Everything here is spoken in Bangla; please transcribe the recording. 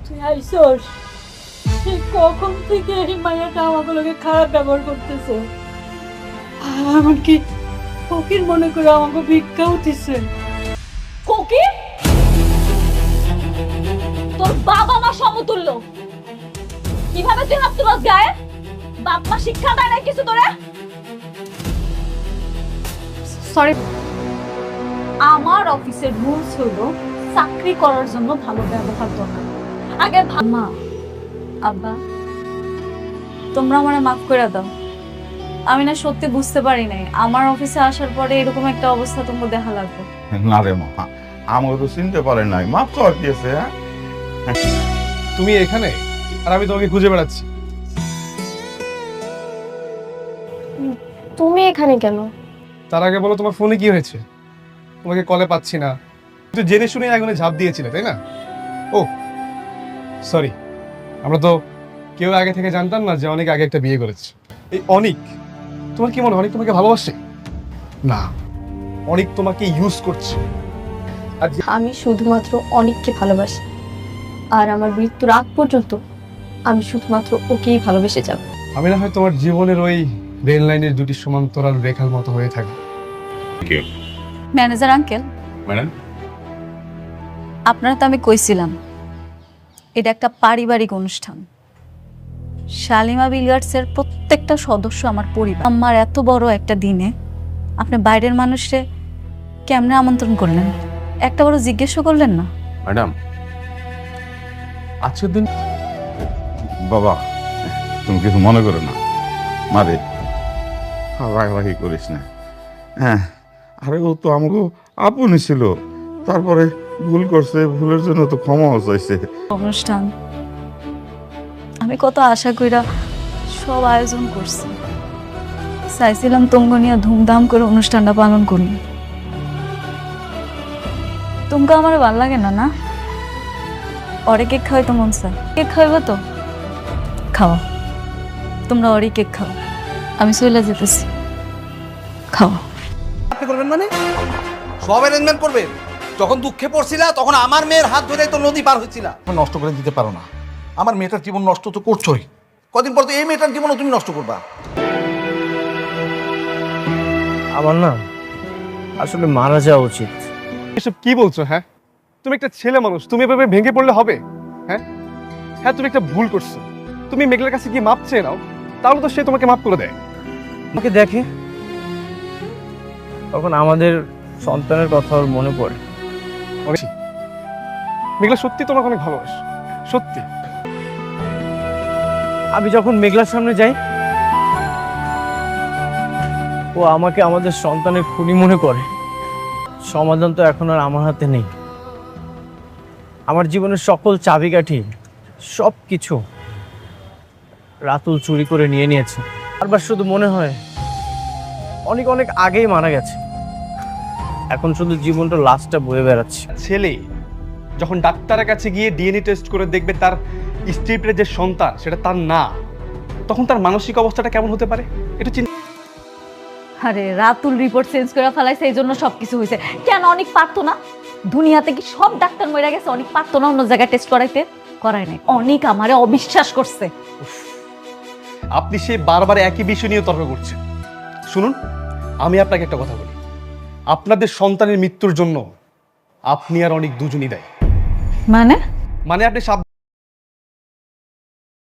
তুই আইসোস? সেই কখন থেকে এই মায়াটা আমাকে লোকে খারাপ ব্যবহার করতেছে, এমনকি ফকির মনে করে আমাকে ভিক্ষাও দিচ্ছে। ফকির? তোর বাবা মা সমতুল্য, কিভাবে তুই হাত তুলস গায়ে? বাপ মা শিক্ষা দেয় না কিছু তোরে? সরি। আমার অফিসের রুলস হলো চাকরি করার জন্য ভালো ব্যবহার করা। আগে মা, আব্বা, তোমরা আমারে মাফ করে দাও। আমি না সত্যি বুঝতে পারি নাই আমার অফিসে আসার পরে এরকম একটা অবস্থা তোমাকে দেখা লাগবে। না রে মা, আমাকে তো চিনতে পারে নাই, মাপ তো আর কি আছে। হ্যাঁ, তুমি এখানে আর আমি তোমাকে খুঁজে বেড়াচ্ছি। তুমি এখানে কেন? তার আগে বলো তোমার ফোনে কি হয়েছে? তোমাকে কলে পাচ্ছি না, তুই জেনে শুনে আগুনে ঝাঁপ দিয়েছিলে তাই না? ও সরি, আমরা তো কেউ আগে থেকে জানতাম না যে অনেক আগে একটা বিয়ে করেছে। এই অনিক, তোমার কি মনে হয় অনিক তোমাকে ভালোবাসে? না, অনিক তোমাকে ইউজ করছে। আর আমি শুধুমাত্র অনিককে ভালোবাসি, আর আমার মৃত্যুর আগ পর্যন্ত আমি শুধুমাত্র ওকেই ভালোবেসে যাব। আমি না হয় তোমার জীবনের ওই রেল লাইনের দুটি সমান্তরাল রেখার মতো হয়ে থাকবে। ম্যানেজার আঙ্কেল, ম্যাডাম, আপনারা তো আমি কইছিলাম এটা একটা পারিবারিক অনুষ্ঠান। শালিমা বিলিয়ার্ডসের প্রত্যেকটা সদস্য আমার পরিবার। আমার এত বড় একটা দিনে আপনি বাইরের মানুষে কেমনে আমন্ত্রণ করলেন? একটা বড় জিজ্ঞেসও করলেন না? ম্যাডাম, আজকের দিন বাবা তুমি কিছু মনে করো না, মারে রাগারাগি করিস না। হ্যাঁ, আরে ও তো আমাকে আপনই ছিল, তারপরে ভুল করছে, ভুলের জন্য তো ক্ষমাও চাইছে। অনুষ্ঠান আমি কত আশা কইরা সব আয়োজন করছি, চাইছিলাম তোমগো নিয়ে ধুমধাম করে অনুষ্ঠানটা পালন করুন। তোমকে আমার ভাল লাগে না? না, অরে কেক খাওয়াইতো মন চায়। কেক খাওয়াইব তো খাওয়া, তোমরা অরে কেক খাও, আমি চলে যেতেছি। খাওয়া। আপনি করবেন মানে সব অ্যারেঞ্জমেন্ট করবেন? যখন দুঃখে পড়ছিলা তখন আমার মেয়ের হাত ধরে তো নদী পার হচ্ছিলা। নষ্ট করে দিতে পারো না, আমার মেয়েটার জীবন নষ্ট তো করছোই, কদিন পর তো এই মেয়েটার জীবনও তুমি নষ্ট করবা। আমার না আসলে মারা যাওয়া উচিত। এসব কি বলছো? হ্যাঁ, তুমি একটা ছেলে মানুষ, তুমি এভাবে ভেঙে পড়লে হবে? হ্যাঁ হ্যাঁ, তুমি একটা ভুল করছো। তুমি মেঘলার কাছে কি মাপ চেয়ে নাও, তাহলে তো সে তোমাকে মাপ করে দেয়। আমাকে দেখে তখন আমাদের সন্তানের কথা ওর মনে পড়ে। মেঘলা সত্যি তোমাকে অনেক ভালোবাসে, সত্যি। আমি যখন মেঘলার সামনে যাই ও আমাকে আমাদের সন্তানের খুনি মনে করে। সমাধান তো এখন আর আমার হাতে নেই। আমার জীবনের সকল চাবিকাঠি সব কিছু রাতুল চুরি করে নিয়ে নিয়েছে। বারবার শুধু মনে হয় অনেক অনেক আগেই মারা গেছে, এখন শুধু জীবনটা লাশটা বয়ে বেড়াচ্ছে। ছেলে যখন ডাক্তারের কাছে গিয়ে ডিএনএ টেস্ট করে দেখবে তার স্ত্রীর যে সন্তান সেটা তার না, তখন তার মানসিক অবস্থাটা কেমন হতে পারে এটা চিন্তা। আরে রাতুল রিপোর্ট চেঞ্জ করে ফেলাইছে, এই জন্য সবকিছু হয়েছে। কেন অনেক পারতো না? দুনিয়াতে কি সব ডাক্তার মরে গেছে? অনেক পারতো না অন্য জায়গায় টেস্ট করাইতে? করায় নাই। অনেক আমারে অবিশ্বাস করছে। আপনি সে বারবার একই বিষয় নিয়ে তর্ক করছেন। শুনুন, আমি আপনাকে একটা কথা বলি, আপনাদের সন্তানের মৃত্যুর জন্য আপনি আর অনেক দুজনই দায়ী। মানে মানে আপনি